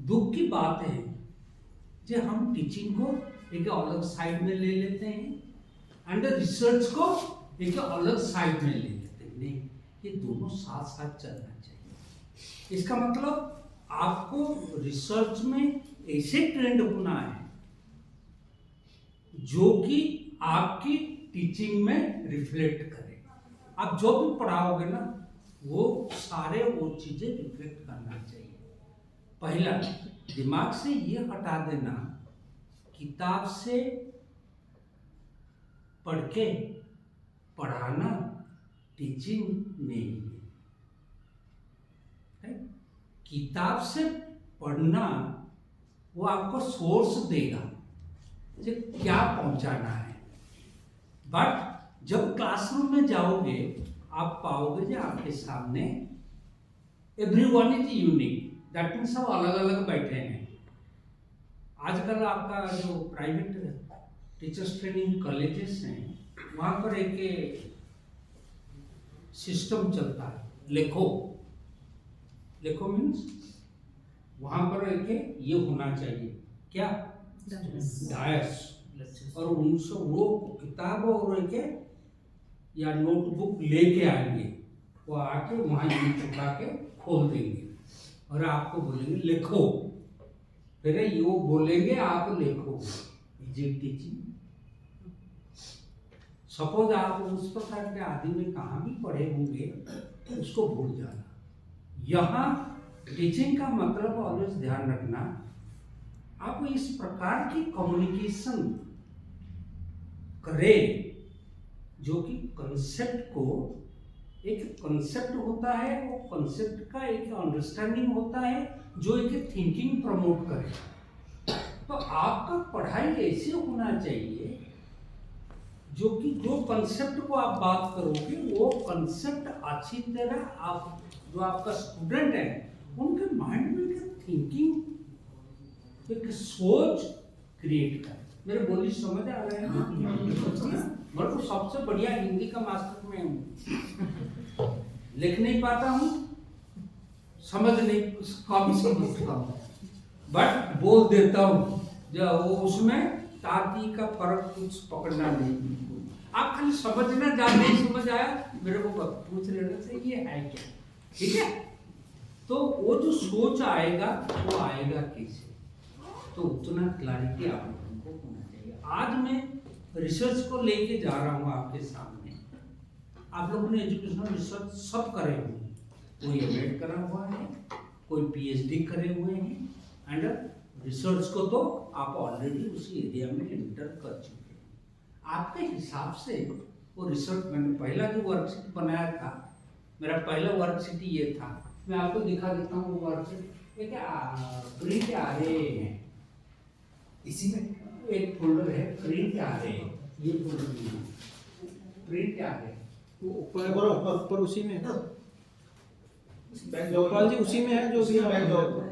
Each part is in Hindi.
दुख की बात है जो हम टीचिंग को एक अलग साइड में ले लेते हैं एंड रिसर्च को एक अलग साइड में ले लेते हैं। नहीं, ये दोनों साथ साथ चलना चाहिए। इसका मतलब आपको रिसर्च में ऐसे ट्रेंड होना है जो कि आपकी टीचिंग में रिफ्लेक्ट करे। आप जो भी पढ़ाओगे ना वो सारे वो चीजें रिफ्लेक्ट करना चाहिए। पहला, दिमाग से ये हटा देना किताब से पढ़ के पढ़ाना टीचिंग नहीं है। किताब से पढ़ना वो आपको सोर्स देगा कि क्या पहुंचाना है, बट जब क्लासरूम में जाओगे आप पाओगे कि आपके सामने everyone is unique, that means सब अलग अलग बैठे हैं। आजकल आपका जो प्राइवेट टीचर्स ट्रेनिंग कॉलेजेस हैं वहाँ पर एक सिस्टम चलता है, लेखो मीन्स वहाँ पर एक ये होना चाहिए क्या, डायस, और उनसे वो किताब और एक या नोटबुक लेके आएंगे, वो आके वहाँ यूं चुका के खोल देंगे और आपको बोलेंगे लिखो, फिर यो बोलेंगे आप लिखो। ये टीचिंग। सपोज आप उस प्रकार के आदि में कहाँ भी पढ़े होंगे उसको भूल जाना। यहाँ टीचिंग का मतलब ऑलवेज ध्यान रखना, आप इस प्रकार की कम्युनिकेशन करें जो कि कंसेप्ट को, एक कंसेप्ट होता है, वो कंसेप्ट का एक अंडरस्टैंडिंग होता है जो एक थिंकिंग प्रमोट करे। तो आपका पढ़ाई ऐसे होना चाहिए जो कि जो कंसेप्ट को आप बात करोगे वो कंसेप्ट अच्छी तरह आप जो आपका स्टूडेंट है उनके माइंड में एक थिंकिंग, एक सोच क्रिएट कर। मेरे बोली समझ आ रहे हैं? मैं तो सबसे बढ़िया हिंदी का मास्टर में हूँ, लिख नहीं पाता हूँ, समझ नहीं कम समझता हूँ, बट बोल देता हूँ। जो वो उसमें ताती का फर्क कुछ पकड़ना नहीं। आप खाली समझना, जहाँ नहीं समझ आया मेरे को पूछ लेना चाहिए ये है क्या, ठीक है? तो वो जो सोच आएगा वो आएगा कैसे, तो उतना क्लैरिटी आप लोगों को होना चाहिए। आज मैं रिसर्च को लेके जा रहा हूँ आपके सामने। आप लोगों ने एजुकेशनल रिसर्च सब करे हुए हैं, कोई एमएड करा हुआ है, कोई पीएचडी करे हुए हैं, एंड रिसर्च को तो आप ऑलरेडी उसी एरिया में एंटर कर चुके हैं। आपके हिसाब से वो रिसर्च, मैंने पहला जो वर्कशीट बनाया था, मेरा पहला वर्कशीट ये था, मैं आपको दिखा देता हूँ वो वर्कशीट। ये क्या प्रिंट आ रहे हैं, इसी में एक फोल्डर है प्रिंट आ रहे हैं, ये फोल्डर प्रिंट आ रहे हैं, ऊपर उसी में है गोपाल जी, उसी में है जो भी है।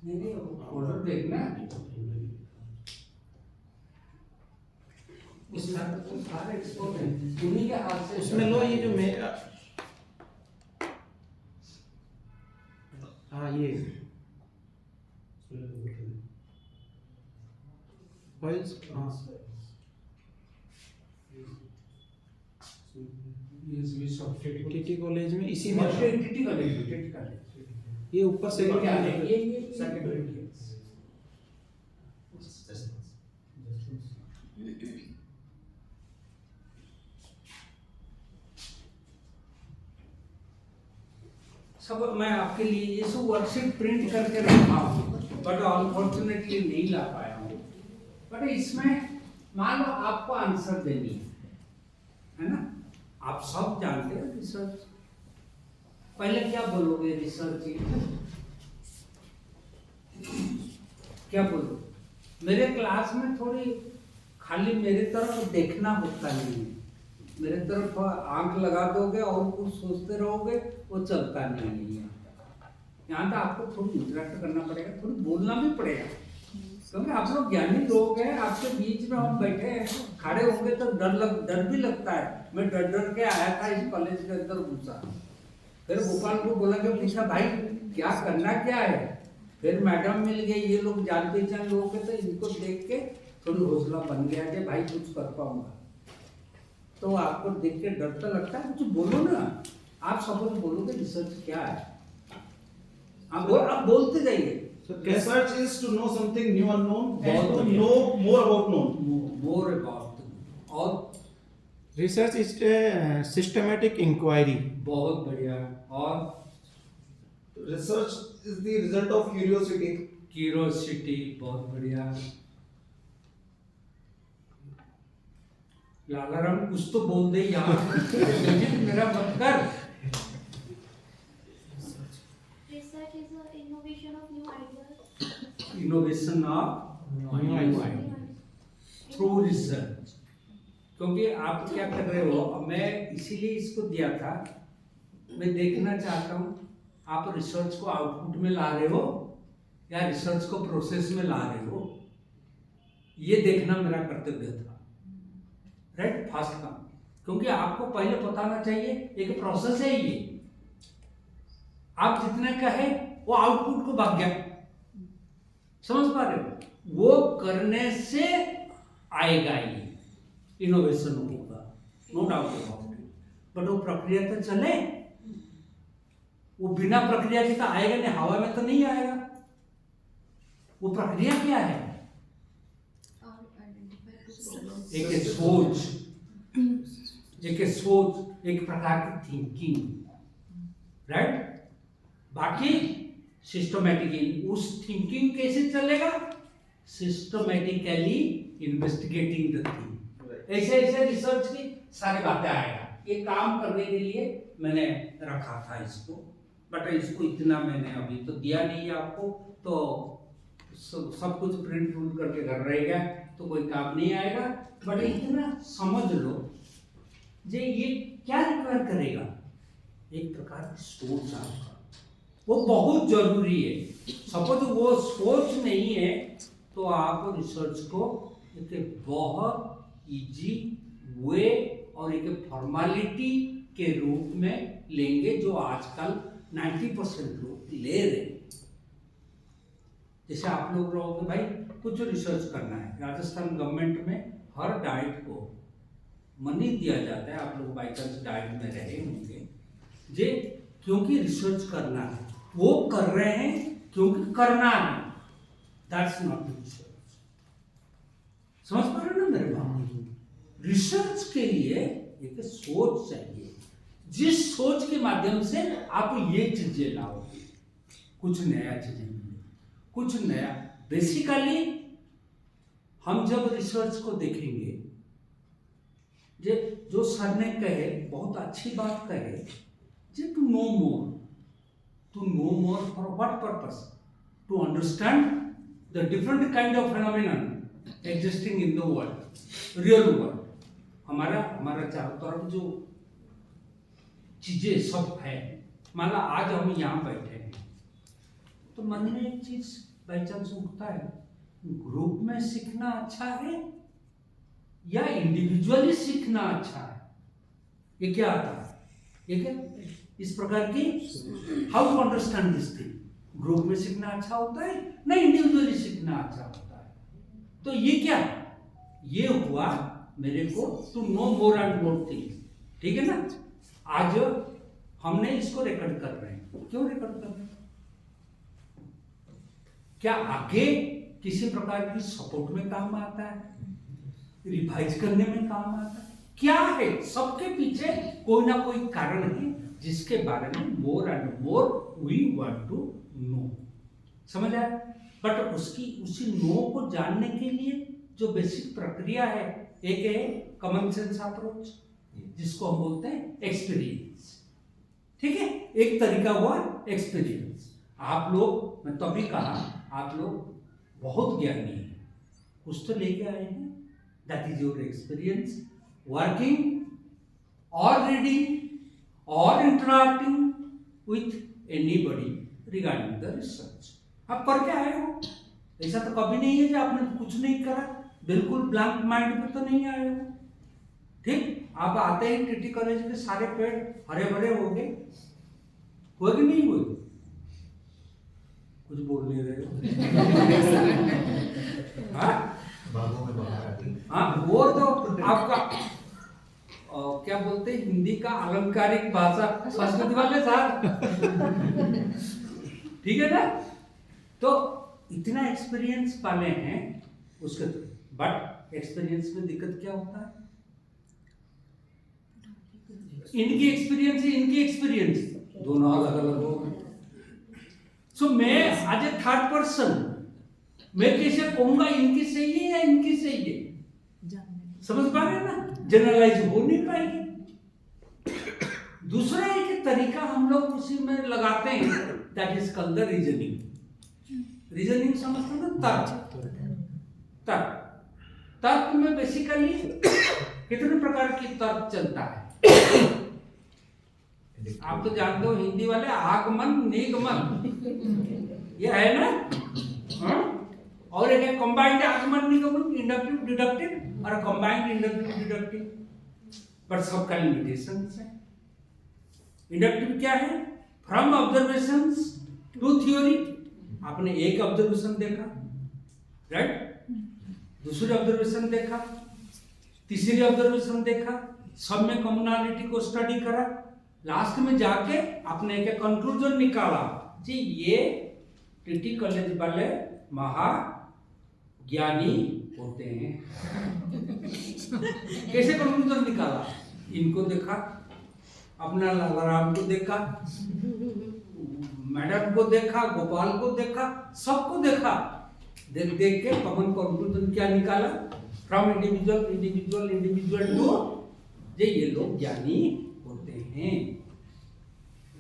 नहीं फोल्डर देखना, उस सारे एक्सपोर्ट है उन्हीं के हाथ से। उसमें लो ये जो मैं, हाँ ये फाइल्स, हाँ टीटी कॉलेज में, इसी में टीटी कॉलेज ये ऊपर से क्या है, ये सब मैं आपके लिए ये सब वर्कशीट प्रिंट करके रखा हूँ, बट अनफॉर्चुनेटली नहीं ला पाया हूँ। बट इसमें मान लो आपको आंसर देनी है ना, आप सब जानते हो रिसर्च। पहले क्या बोलोगे रिसर्च, क्या बोलो? मेरे क्लास में थोड़ी खाली मेरी तरफ देखना होता नहीं है, मेरे तरफ आंख लगा दोगे और कुछ सोचते रहोगे, वो चलता नहीं है। यहाँ तो आपको थोड़ी इंटरेक्ट करना पड़ेगा, थोड़ी बोलना भी पड़ेगा। क्योंकि आप लोग ज्ञानी लोग हैं, आपके बीच में हम बैठे हैं, खड़े होंगे तो डर भी लगता है। मैं डर के आया था इस कॉलेज के अंदर घुसा, फिर भोपाल को बोला कि पूछा भाई क्या करना क्या है, फिर मैडम मिल गई, ये लोग जान पहचान लोग थे, तो इनको देख के थोड़ी हौसला बन गया कि भाई कुछ कर पाऊंगा। तो आपको देख के डर तो लगता है, कुछ बोलो ना, आप सपोज बोलो कि रिसर्च क्या है, आप बोलते जाइए। So research is to know something new unknown and बहुत to बढ़िया। know more about known. More about, और Research is a systematic inquiry. बहुत बढ़िया, और Research is the result of curiosity. Curiosity, बहुत बढ़िया। लालाराम कुछ तो बोल दे यार, मेरा मत कर। Research is the innovation of new ideas. Innovation of New ideas. Through research. क्योंकि आप क्या कर रहे हो, मैं इसीलिए इसको दिया था, मैं देखना चाहता हूँ आप रिसर्च को आउटपुट में ला रहे हो या रिसर्च को प्रोसेस में ला रहे हो, ये देखना मेरा कर्तव्य था, राइट, फास्ट काम। क्योंकि आपको पहले बताना चाहिए एक प्रोसेस है ये, आप जितने कहे वो आउटपुट को भाग गया, समझ पा रहे हो, वो करने से आएगा, ये इनोवेशन होगा, no doubt about it. But वो प्रक्रिया तो चले, वो बिना प्रक्रिया के तो आएगा नहीं, हवा में तो नहीं आएगा। वो प्रक्रिया क्या है, एक सोच, एक प्रकार की थिंकिंग, राइट। बाकी सिस्टमैटिकली उस थिंकिंग कैसे चलेगा, सिस्टमैटिकली इन्वेस्टिगेटिंग द थिंग, ऐसे ऐसे रिसर्च की सारी बातें आएगा। ये काम करने के लिए मैंने रखा था इसको, बट इसको इतना मैंने अभी तो दिया नहीं है आपको, तो सब कुछ प्रिंट प्रूट करके घर रहेगा तो कोई काम नहीं आएगा। बट इतना समझ लो जे ये क्या रिक्वायर करेगा, एक प्रकार की सोच आपका, वो बहुत जरूरी है। सपोज वो सोच नहीं है तो आप रिसर्च को एक बहुत इजी वे और एक फॉर्मेलिटी के रूप में लेंगे, जो आजकल 90% लोग ले रहे हैं। जैसे आप लोग रहोगे भाई कुछ रिसर्च करना है, राजस्थान गवर्नमेंट में हर डाइट को मनी दिया जाता है, आप लोग बाई चांस डाइट में रहे होंगे, जे क्योंकि रिसर्च करना है, वो कर रहे हैं क्योंकि करना है, दैट्स नॉट रिसर्च। समझ पा रहे हो ना मेरे बात। रिसर्च के लिए एक सोच चाहिए, जिस सोच के माध्यम से आप ये चीजें लाओगे, कुछ नया चीजें मिले, कुछ नया। बेसिकली हम जब रिसर्च को देखेंगे, जो सर ने कहे बहुत अच्छी बात कहे, जे to know more, to know more for what purpose? To understand the different kind of phenomenon existing in the world, real world. हमारा चारों तरफ जो चीजें सब है, मान लो आज हम यहाँ बैठे हैं तो मन में एक चीज बाई चांस उठता है, ग्रुप में सीखना अच्छा है या इंडिविजुअली सीखना अच्छा है, ये क्या आता है, ये क्या इस प्रकार की how to understand this thing, group में सीखना अच्छा होता है ना इंडिविजुअली सीखना अच्छा होता है। तो ये क्या, ये हुआ मेरे को to know more and more things, ठीक है ना। आज हमने इसको रिकॉर्ड कर रहे हैं, क्यों रिकॉर्ड कर रहे हैं, क्या आगे किसी प्रकार की सपोर्ट में काम आता है, रिवाइज करने में काम आता है, क्या है, सबके पीछे कोई ना कोई कारण है जिसके बारे में more and more we want to know, समझ आया। बट उसी नो को जानने के लिए जो बेसिक प्रक्रिया है, एक है कॉमन सेंस अप्रोच, जिसको हम बोलते हैं एक्सपीरियंस, ठीक है, एक तरीका हुआ एक्सपीरियंस। आप लोग, मैं तो अभी कहा, आप लोग बहुत ज्ञानी हैं, कुछ तो लेके आए हैं, that is your experience working और reading or interacting with anybody regarding the research. आप करके आए हो, ऐसा तो कभी नहीं है कि आपने कुछ नहीं करा, बिल्कुल ब्लैंक माइंड पे तो नहीं आए हो। ठीक, आप आते ही टीटी कॉलेज के सारे पेड़ हरे भरे हो गए, हुए कि नहीं हुए? कुछ बोल नहीं रहे हो। हाँ, वो तो आपका क्या बोलते हैं हिंदी का अलंकारिक भाषा संस्कृत वाले साहब, ठीक है ना? तो इतना एक्सपीरियंस पाले हैं उसके, बट एक्सपीरियंस में दिक्कत क्या होता है? इनकी एक्सपीरियंस है, इनकी एक्सपीरियंस दोनों अलग अलग हो गए। सो मैं एज ए थर्ड पर्सन मैं कैसे कहूंगा इनकी सही है या इनकी सही है? समझ पा रहे हैं ना? जनरलाइज हो नहीं पाएगी। दूसरा एक तरीका हम लोग उसी में लगाते हैं, that is called the reasoning. Reasoning समझते हो ना? तर्क। तर्क में बेसिकली कितने प्रकार की तर्क चलता है आप तो जानते हो, हिंदी वाले आगमन निगमन ये है ना? हाँ? और एक कंबाइंड आगमन निगमन, इंडक्टिव डिडक्टिव और कंबाइंड इंडक्टिव डिडक्टिव, पर सबका लिमिटेशन है। इंडक्टिव क्या है? From observations to theory. आपने एक ऑब्जर्वेशन देखा, राइट, दूसरी ऑब्जर्वेशन देखा, तीसरी ऑब्जर्वेशन देखा, सब में कॉमनैलिटी को स्टडी करा, लास्ट में जाके आपने एक कंक्लूजन निकाला जी ये टीटी कॉलेज वाले महाज्ञानी होते हैं। कैसे कंक्लूजन निकाला? इनको देखा, अपना लालाराम को देखा, मैडम को देखा, गोपाल को देखा, सबको देखा, देख देख के कॉमन कंक्लूजन क्या निकाला? फ्रॉम इंडिविजुअल टू ये लोग ज्ञानी होते हैं।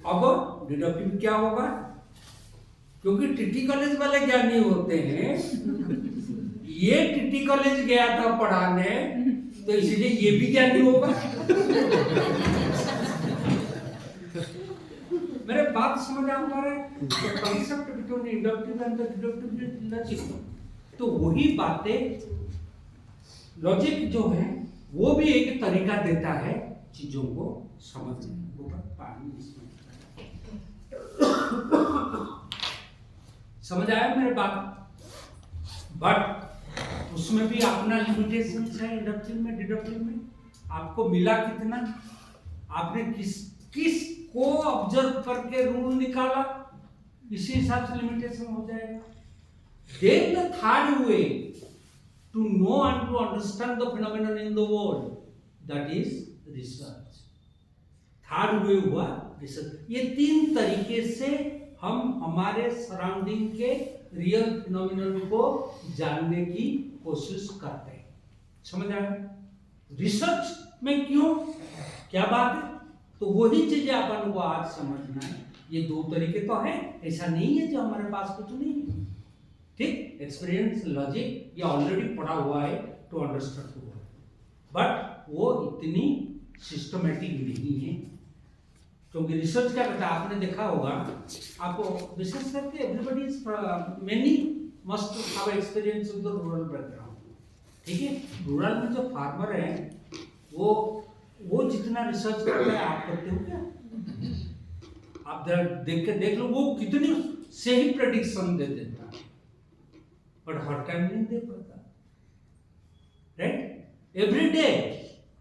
अब डिडक्टिव क्या होगा? क्योंकि टीटी कॉलेज वाले ज्ञानी होते हैं, ये टीटी कॉलेज गया था पढ़ाने, तो इसलिए ये भी ज्ञानी होगा। मेरे बात समझ आ पा रहे हैं? Concept between inductive and deductive logic, तो वही बातें लॉजिक जो है वो भी एक तरीका देता है चीजों को समझने को। समझ आया मेरे बात? बट उसमें भी अपना लिमिटेशन है। इंडक्टिव में डिडक्टिव में आपको मिला कितना, आपने किस को ऑब्जर्व करके रूल निकाला, इसी हिसाब से लिमिटेशन हो जाएगा। Then the third way to know and to understand the phenomenon in the world, that is research. Third way हुआ रिसर्च। ये तीन तरीके से हम हमारे सराउंडिंग के रियल फिनोमेनन को जानने की कोशिश करते हैं। समझ आया? रिसर्च में क्यों, क्या बात है? तो वही चीजें अपन को आज समझना है। ये दो तरीके तो हैं, ऐसा नहीं है जो हमारे पास कुछ नहीं है। ठीक, एक्सपीरियंस लॉजिक ये ऑलरेडी पढ़ा हुआ है टू अंडरस्टैंड हुआ, बट वो इतनी सिस्टमेटिक नहीं है। क्योंकि रिसर्च क्या करता है, आपने देखा होगा, आपको विशेष करके everybody is many must have experience with the rural background. ठीक है, रूरल में जो फार्मर है वो जितना रिसर्च करता है आप करते हो क्या? आप देख लो, वो कितनी सही प्रेडिक्शन दे देता है, बट हर टाइम नहीं दे पाता, राइट? एवरी डे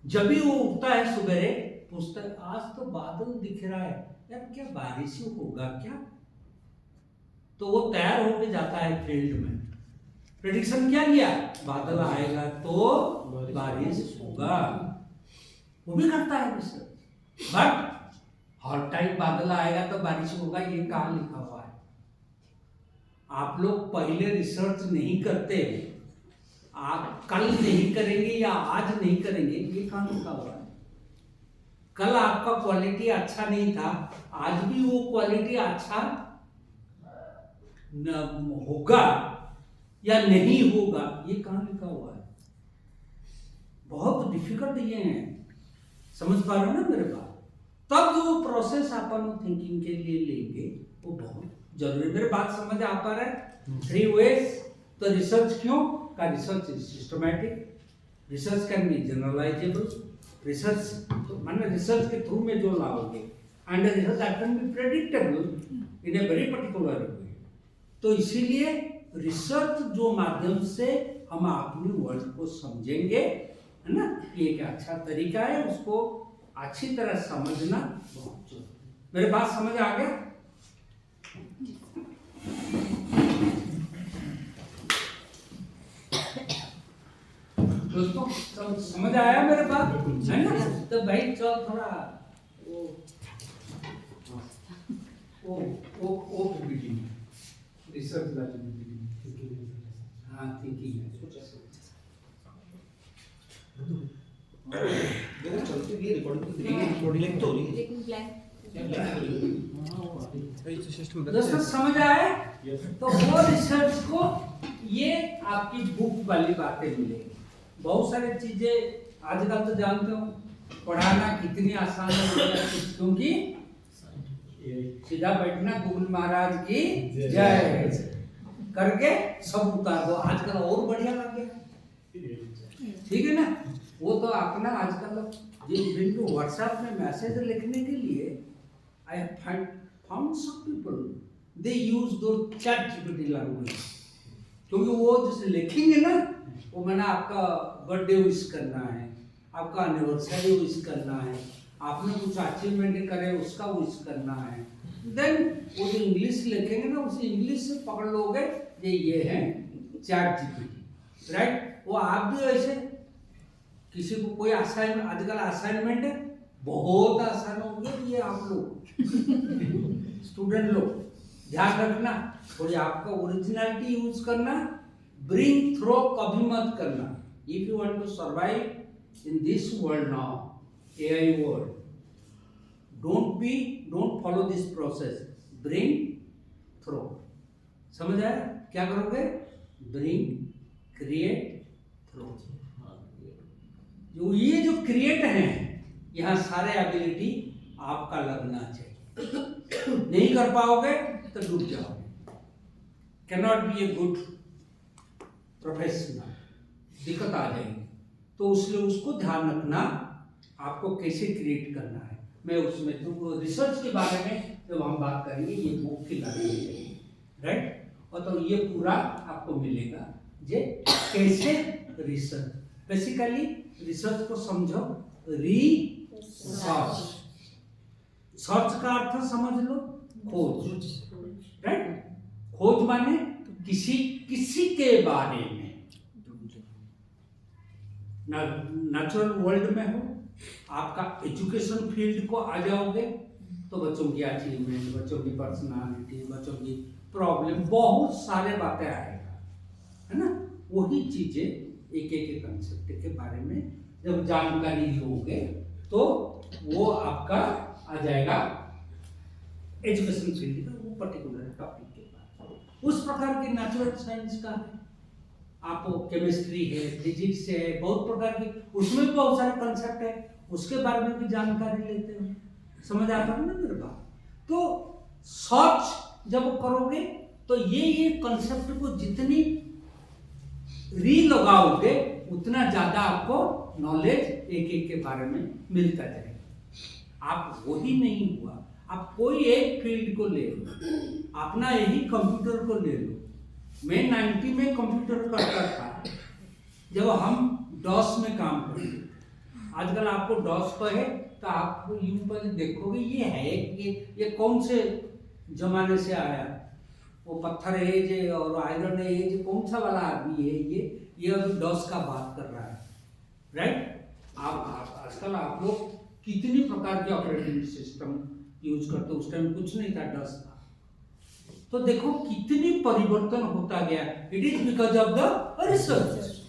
जब भी वो उठता है सवेरे, पूछता है आज तो बादल दिख रहा है यार, क्या बारिश होगा क्या? तो वो तैयार होके जाता है फील्ड में, प्रेडिक्शन क्या किया? बादल आएगा तो बारिश होगा, वो भी करता है रिसर्च। बट हर टाइम बादल आएगा तो बारिश होगा, ये कहाँ लिखा हुआ है? आप लोग पहले रिसर्च नहीं करते, आप कल नहीं करेंगे या आज नहीं करेंगे, ये कहाँ लिखा हुआ है? कल आपका क्वालिटी अच्छा नहीं था, आज भी वो क्वालिटी अच्छा होगा या नहीं होगा, ये कहाँ लिखा हुआ है? बहुत डिफिकल्ट ये है। समझ पा रहे हो ना मेरे बात? तब जो प्रोसेस अपन थिंकिंग के लिए लेंगे वो बहुत जरूरी। मेरे बात समझ आ पा रहा है? 3 ways तो रिसर्च क्यों का research is systematic, research can be generalisable, research माने रिसर्च के थ्रू में जो लाओगे and research that can be predictable in a very particular way. तो इसीलिए रिसर्च जो माध्यम से हम अपनी वर्ल्ड को समझेंगे, है ना, ये एक अच्छा तरीका है, उसको अच्छी तरह समझना बहुत जरूरी है। मेरे बात समझ आ गया? दोस्तों सब समझ आया मेरे बात, है ना? तो भाई चल थोड़ा वो मीटिंग रिसर्च वाली मीटिंग, हाँ थिंकिंग देखो चलती भी रिकॉर्डिंग लिंक तो हो रही है। लेकिन ब्लैंक दोस्तों समझ आए? तो वो रिसर्च को ये आपकी बुक वाली बातें मिलेगी। बहुत सारी चीजें आजकल तो जानते हो पढ़ाना कितनी आसान हो गया, क्योंकि सीधा बैठना गूगल महाराज की जय करके सब उतार दो। आजकल और बढ़िया लग गया, ठीक है ना? वो तो अपना आजकल जिनको व्हाट्सएप में मैसेज लिखने के लिए I have found some people they use to chat GPT language, क्योंकि वो जैसे लिखेंगे ना, वो मैंने आपका बर्थडे विश करना है, आपका एनिवर्सरी विश करना है, आपने कुछ अचीवमेंट करे उसका विश करना है, देन वो जो इंग्लिश लिखेंगे ना, उस इंग्लिश से पकड़ लोगे ये है चैट जीपीटी, राइट? वो आप भी ऐसे किसी को कोई असाइनमेंट, आजकल असाइनमेंट है बहुत आसान हो गया, ये आप लोग स्टूडेंट लोग ध्यान रखना, थोड़ी आपका ओरिजिनलिटी यूज करना, ब्रिंग थ्रो कभी मत करना। If you want to survive in this world now, AI world, don't follow this process, bring throw. समझ आया? क्या करोगे? Bring, create, throw. ये जो क्रिएट है, यहाँ सारे एबिलिटी आपका लगना चाहिए। नहीं कर पाओगे तो डूब जाओगे, can not be a good professional, दिक्कत आ जाएगी। तो उसलिए उसको ध्यान रखना, आपको कैसे क्रिएट करना है। मैं उसमें तो रिसर्च के बारे में जब हम बात करेंगे, ये बुक की लगनी चाहिए, राइट? और तो ये पूरा आपको मिलेगा जे कैसे रिसर्च, बेसिकली रिसर्च को समझो, रिसर्च, सर्च का अर्थ समझ लो, खोज, राइट? खोज माने किसी के बारे में, नेचुरल वर्ल्ड में हो, आपका एजुकेशन फील्ड को आ जाओगे तो बच्चों की अचीवमेंट, बच्चों की पर्सनालिटी, बच्चों की प्रॉब्लम, बहुत सारे बातें आएगा, है ना? वही चीजें एक एक कंसेप्ट के बारे में जब जानकारी लोगे तो वो आपका आ जाएगा एजुकेशन फील्ड का वो पर्टिकुलर टॉपिक के बाद। उस प्रकार के नेचुरल साइंस का है, आपको केमिस्ट्री है, फिजिक्स है, बहुत प्रकार की, उसमें भी बहुत सारे कंसेप्ट है, उसके बारे में भी जानकारी लेते हो। समझ आता है ना मेरे बात? तो सर्च जब करोगे तो ये कंसेप्ट को जितनी री लगाओगे उतना ज्यादा आपको नॉलेज एक एक के बारे में मिलता जाएगा। आप वही नहीं हुआ, आप कोई एक फील्ड को ले लो, अपना यही कंप्यूटर को ले लो। मैं 90 में कंप्यूटर करता था जब हम डॉस में काम करते। आजकल आपको डॉस कहे तो आप यूं पर देखोगे ये है ये कौन से जमाने से आया, वो पत्थर एज और आयरन एज कौन सा वाला आदमी है ये अभी डॉस का बात कर रहा है, राइट? आप आजकल आप लोग कितनी प्रकार के ऑपरेटिंग सिस्टम यूज करते, उस टाइम कुछ नहीं था, डॉस था। तो देखो कितनी परिवर्तन होता गया। It is because of the research,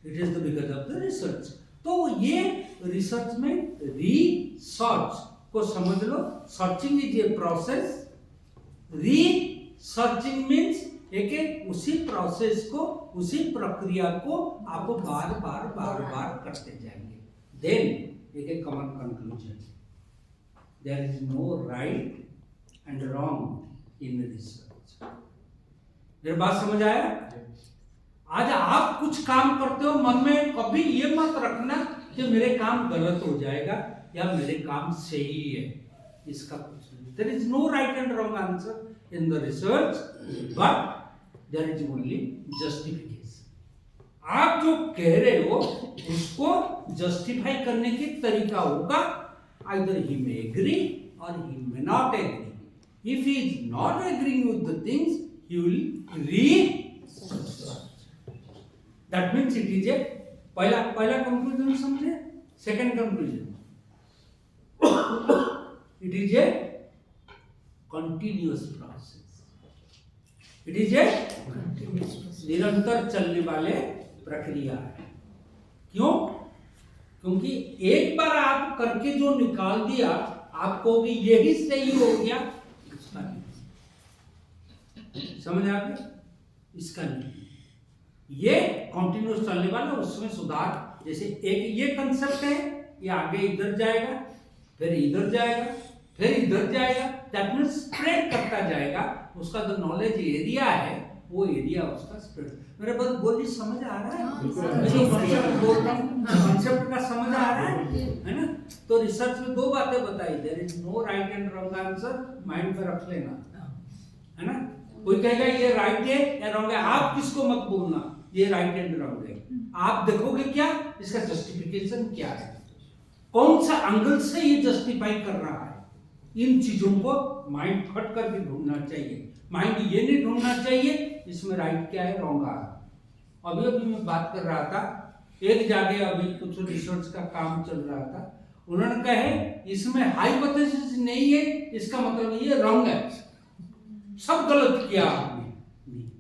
it is because of the research. तो ये रिसर्च में रिसर्च को समझ लो, searching is a process, researching means एक उसी प्रोसेस को, उसी प्रक्रिया को आपको बार बार करते जाएंगे, देन एक common conclusion, there is no right and wrong in research. मेरी बात समझ आया? आज आप कुछ काम करते हो, मन में कभी ये मत रखना कि मेरे काम गलत हो जाएगा या मेरे काम सही है, इसका कुछ नहीं। There is no right and wrong answer in the research, but there is only justification. आप जो कह रहे हो उसको जस्टिफाई करने की तरीका होगा, आइदर ही मे एग्री और he may not agree. If he is not agreeing with the things, he will research. That means it is a पहला conclusion समझे, second conclusion. It is a continuous process. It is a निरंतर चलने वाले प्रक्रिया है। क्यों? क्योंकि एक बार आप करके जो निकाल दिया, आप कहोगे यही सही हो गया, इसका नहीं। समझ आ गया? इसका नहीं, ये कंटिन्यूस चलने वाला, उसमें सुधार। जैसे एक ये कंसेप्ट है, ये आगे इधर जाएगा, फिर इधर जाएगा, फिर इधर जाएगा, दैट मींस स्प्रेड करता जाएगा। उसका जो नॉलेज एरिया है, वो एरिया उसका स्प्रेड। मेरे बात बोली समझ आ रहा है? मैं जो कंसेप्ट बोल रहा हूँ, कंसेप्ट का समझ आ रहा है ना? तो रिसर्च में दो बातें बताई, there is no right and wrong answer, mind पे रख लेना, है ना? कोई कहेगा ये राइट है या रॉन्ग है, आप किसको मत बोलना ये राइट एंड रॉन्ग है। आप देखोगे क्या, इसका जस्टिफिकेशन क्या है, कौन सा एंगल से ये जस्टिफाई कर रहा है। इन चीजों को माइंड फट करके ढूंढना चाहिए। माइंड ये नहीं ढूंढना चाहिए इसमें राइट क्या है, रॉन्ग आ रहा। अभी मैं बात कर रहा था, एक जगह अभी कुछ रिसर्च का काम चल रहा था, उन्होंने कहा इसमें हाइपोथेसिस नहीं है, इसका मतलब ये रॉन्ग है, सब गलत किया आपने। नहीं,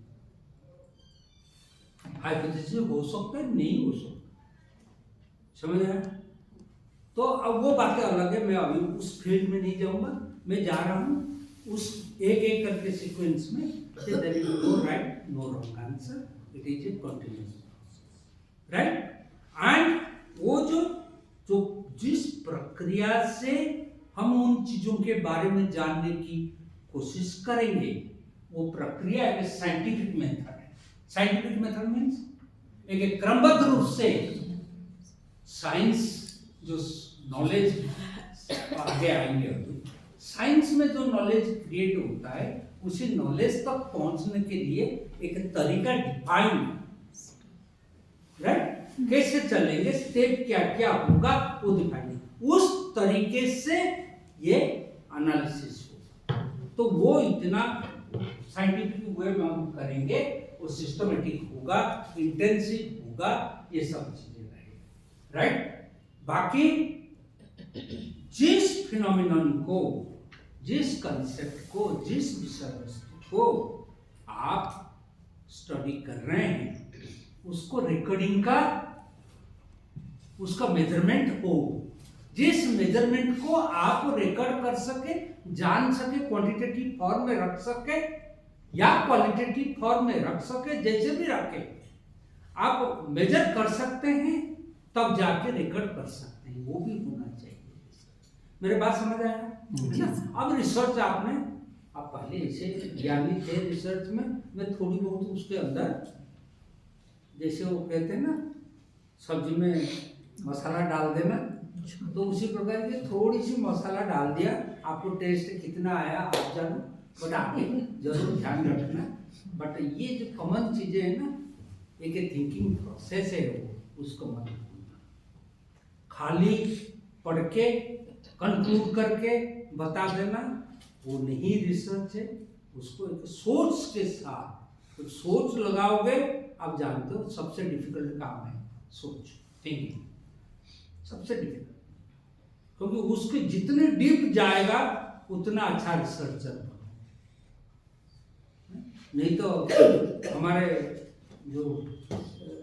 हाइपोथेसिस हो सकता है, नहीं हो सकता। समझ आया? तो अब वो बातें अलग है, मैं अभी उस फील्ड में नहीं जाऊंगा। मैं जा रहा हूं उस एक एक करके सीक्वेंस में। There is no right no wrong answer, it is a continuous process, right. And वो जो जिस प्रक्रिया से हम उन चीजों के बारे में जानने की कोशिश करेंगे, वो प्रक्रिया एक साइंटिफिक मेथड है। साइंटिफिक मेथड मीन्स एक क्रमबद्ध रूप से साइंस जो नॉलेज आगे आएंगे। साइंस में जो नॉलेज क्रिएट होता है, उसी नॉलेज तक पहुंचने के लिए एक तरीका डिफाइन है, राइट। कैसे चलेंगे, स्टेप क्या क्या होगा वो डिफाइन है। उस तरीके से ये एनालिसिस होगा, तो वो इतना साइंटिफिक वे में हम करेंगे, वो सिस्टमेटिक होगा, इंटेंसिव होगा, ये सब चीजें रहेंगी, राइट। बाकी जिस फिनोमिनन को, जिस कंसेप्ट को, जिस विषय वस्तु को आप स्टडी कर रहे हैं, उसको रिकॉर्डिंग का उसका मेजरमेंट हो। जिस मेजरमेंट को आप रिकॉर्ड कर सके, जान सके, क्वांटिटेटिव फॉर्म में रख सके या क्वालिटेटिव फॉर्म में रख सके, जैसे भी रखे, आप मेजर कर सकते हैं, तब जाके रिकॉर्ड कर सकते हैं, वो भी होना चाहिए। मेरे बात समझ आया है ना? अब रिसर्च आपने, आप पहले ऐसे ज्ञानी थे रिसर्च में, मैं थोड़ी बहुत उसके अंदर, जैसे वो कहते हैं ना सब्जी में मसाला डाल देना, तो उसी प्रकार की थोड़ी सी मसाला डाल दिया, आपको टेस्ट कितना आया आप जानो, बट आगे जरूर ध्यान रखना। बट ये जो कॉमन चीजें हैं ना, एक थिंकिंग प्रोसेस है, वो उसको मत भूलना। खाली पढ़ के कंक्लूड करके बता देना वो नहीं रिसर्च है। उसको एक सोच के साथ, तो सोच लगाओगे, आप जानते हो सबसे डिफिकल्ट काम है सोच, थिंकिंग सबसे डिफिकल्ट, क्योंकि उसके जितने डीप जाएगा उतना अच्छा रिसर्चर बनो। नहीं तो हमारे जो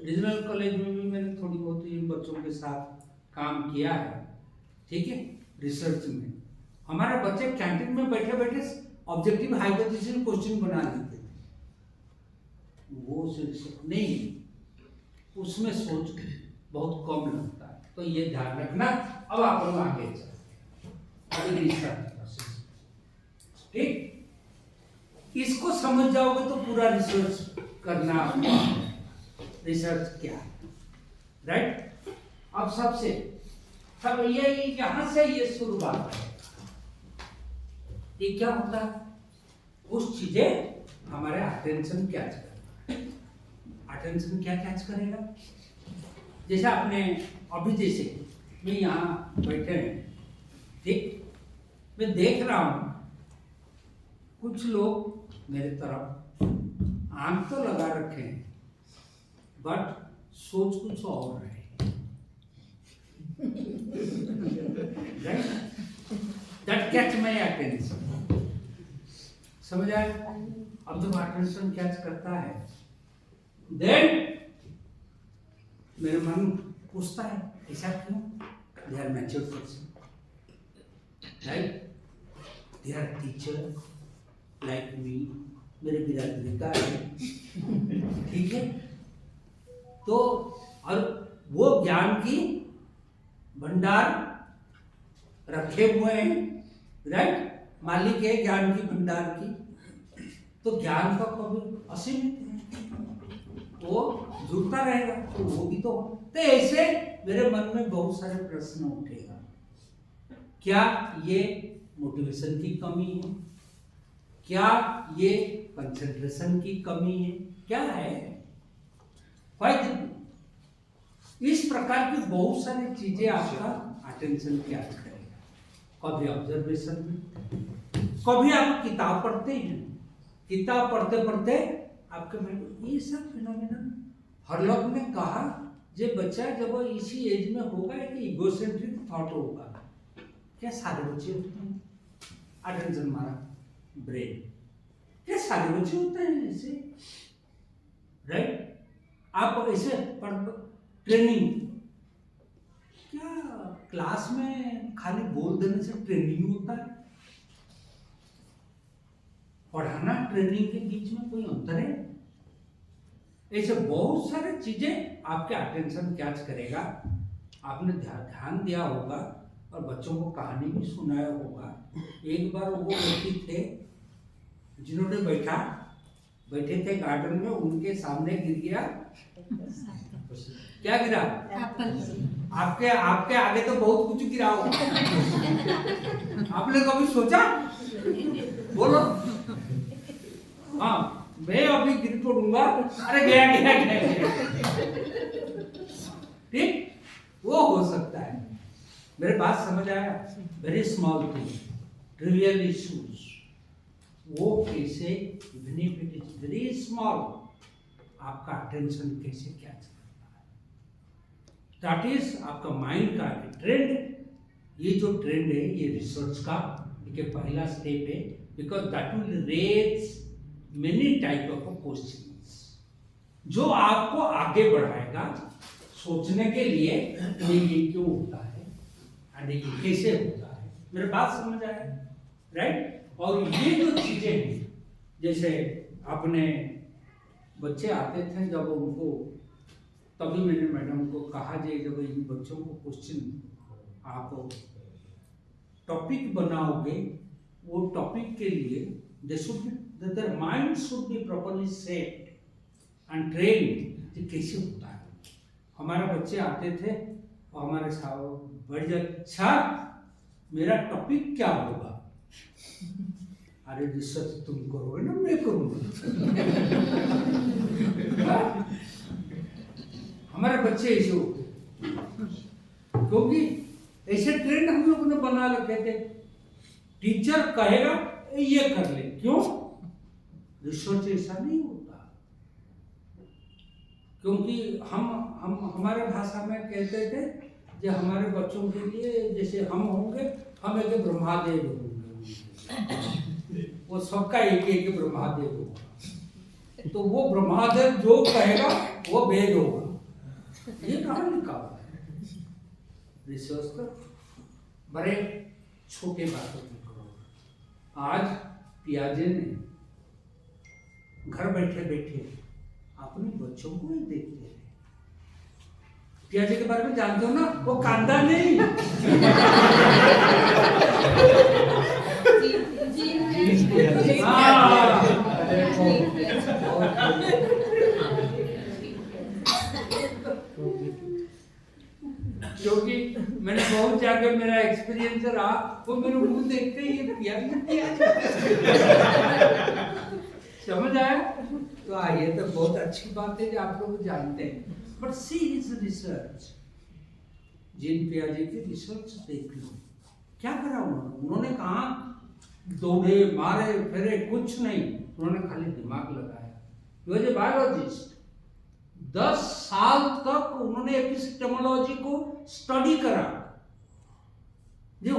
रीजनल कॉलेज में भी मैंने थोड़ी बहुत इन बच्चों के साथ काम किया है, ठीक है। रिसर्च में हमारे बच्चे कैंटीन में बैठे बैठे ऑब्जेक्टिव हाइपोथेसिस क्वेश्चन बना लेते थे, वो नहीं, उसमें सोच बहुत कम लगता है, तो ये ध्यान रखना। अब आप लोग आगे चलते हैं, ठीक। इसको समझ जाओगे तो पूरा रिसर्च करना, रिसर्च क्या है, राइट। अब सब ये यहाँ से ये शुरुआत है। ये क्या होता है, उस चीजें हमारे अटेंशन कैच करेगा। अटेंशन क्या कैच करेगा, जैसे आपने अभी जैसे मैं यहाँ बैठे हैं, ठीक, मैं देख रहा हूँ कुछ लोग मेरे तरफ आंख तो लगा रखे हैं बट सोच कुछ और रहे, right, that catch my attention. समझ आए? अब जब अटेंशन कैच करता है देन मेरे मन पूछता है ऐसा क्यों, they are mature person, right, they are teacher like me, मेरे बिरादरी का है, ठीक है। तो और वो ज्ञान की भंडार रखे हुए हैं, राइट, मालिक है ज्ञान की भंडार की, तो ज्ञान का कभी असीमित है, वो जुड़ता रहेगा, तो वो भी तो ऐसे मेरे मन में बहुत सारे प्रश्न उठेगा, क्या ये मोटिवेशन की कमी है, क्या ये कंसंट्रेशन की कमी है, क्या है, इस प्रकार की बहुत सारी चीजें आपका अटेंशन कैच करेगा। कभी ऑब्जर्वेशन में, कभी आप किताब पढ़ते हैं, किताब पढ़ते पढ़ते आपके माइंड ये सब फिनोमेना, हर्लॉक ने कहा जे बच्चा जब इसी एज में होगा एक इगोसेंट्रिक थॉट होगा, क्या सारे बच्चे होते हैं, अटेंशन मारा ब्रेन, क्या सारे बच्चे होते हैं ऐसे, राइट। आप ऐसे ट्रेनिंग, क्या क्लास में खाली बोल देने से ट्रेनिंग होता है, पढ़ाना ट्रेनिंग के बीच में कोई अंतर है? ऐसे बहुत सारे चीजें आपके अटेंशन कैच करेगा। आपने ध्यान दिया होगा और बच्चों को कहानी भी सुनाया होगा। एक बार वो व्यक्ति थे जिन्होंने बैठे थे गार्डन में, उनके सामने गिर गया, क्या गिरा? आपके आगे तो बहुत कुछ गिरा होगा, आपने कभी सोचा? बोलो। हाँ, मैं अभी गिर पड़ूंगा, अरे गया। ठीक, वो हो सकता है। मेरे बात समझ आया? Very small thing, trivial issues, वो कैसे even if it is very small, आपका अटेंशन कैसे कैच करता है, दैट इज आपका माइंड का ट्रेंड। ये जो ट्रेंड है ये रिसर्च का एक पहला स्टेप है, because that will raise many type of questions जो आपको आगे बढ़ाएगा सोचने के लिए ये क्यों होता है एंड ये कैसे होता है। मेरे बात समझ आया, राइट। और ये जो चीजें हैं, जैसे आपने बच्चे आते थे जब उनको, तभी मैंने मैडम को कहा जे जब इन बच्चों को क्वेश्चन आप टॉपिक बनाओगे, वो टॉपिक के लिए they should be, their mind should be properly shaped and trained कि कैसे होता है। हमारे बच्चे आते थे और हमारे साथ बढ़ जाते, अच्छा मेरा टॉपिक क्या होगा? अरे रिसर्च तुम करोगे ना, मैं करूँगा। हमारे बच्चे ऐसे होते, क्योंकि ऐसे ट्रेंड हम लोगों ने बना रखे थे। टीचर कहेगा ये कर ले, क्यों? रिसर्च ऐसा नहीं होता, क्योंकि हम हमारे भाषा में कहते थे कि हमारे बच्चों के लिए जैसे हम होंगे, हम एक ब्रह्मादेव होंगे, वो सबका एक ब्रह्मादेव होगा, तो वो ब्रह्मादेव जो कहेगा वो वेद होगा। ये कहाँ लिखा हुआ है? रिसर्च तो बड़े छोटे बातों में करो। आज पियाजे ने घर बैठे बैठे अपने बच्चों को ही देखते हैं। पियाजे के बारे में जानते हो ना, वो कांदा नहीं, हाँ क्योंकि मैंने बहुत जगह मेरा एक्सपीरियंस रहा, वो मेरे मुंह देखते ही ये पिया समझ आया? तो आइए, तो बहुत अच्छी बात है कि आप लोग जानते हैं। But see his research, Jean पियाजे की रिसर्च देख लो, क्या करा उन्होंने कहा दौड़े मारे फिरे कुछ नहीं, उन्होंने खाली दिमाग लगाया। वॉज ए बायोलॉजिस्ट, 10 साल तक उन्होंने एपिस्टेमोलॉजी को स्टडी करा। ये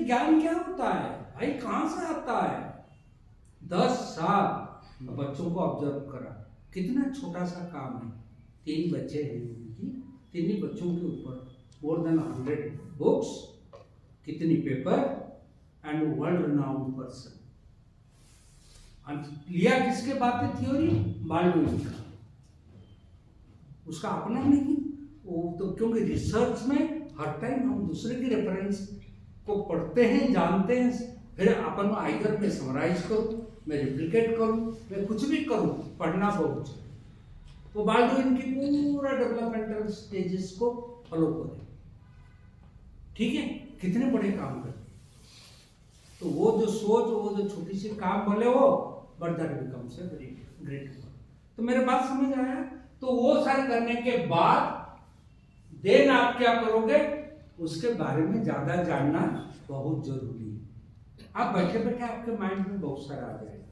ज्ञान क्या होता है भाई, कहां से आता है? 10 साल बच्चों को ऑब्जर्व करा। कितना छोटा सा काम है, 3 बच्चे हैं उनकी, 3 ही बच्चों के ऊपर more than 100 books, कितनी paper and world renowned person. लिया किसके बातें थ्योरी? बाल्डविन का, उसका अपना नहीं। वो तो क्योंकि रिसर्च में हर टाइम हम दूसरे की रेफरेंस को पढ़ते हैं, जानते हैं, फिर अपन आइदर में समराइज करूं, मैं रिप्लिकेट करूं, मैं कुछ भी करूं, पढ़ना बहुत है। वो बाल्डविन की पूरा डेवलपमेंटल स्टेजेस को फॉलो करें, ठीक है? कितने बड़े काम करते, तो वो जो सोच, वो जो छोटी सी काम भले हो, but that becomes a very great work. तो मेरे बात समझ आया? तो वो सारे करने के बाद देन आप क्या करोगे, उसके बारे में ज्यादा जानना बहुत जरूरी है। आप बैठे बैठे आपके माइंड में बहुत सारा आ जाएगा।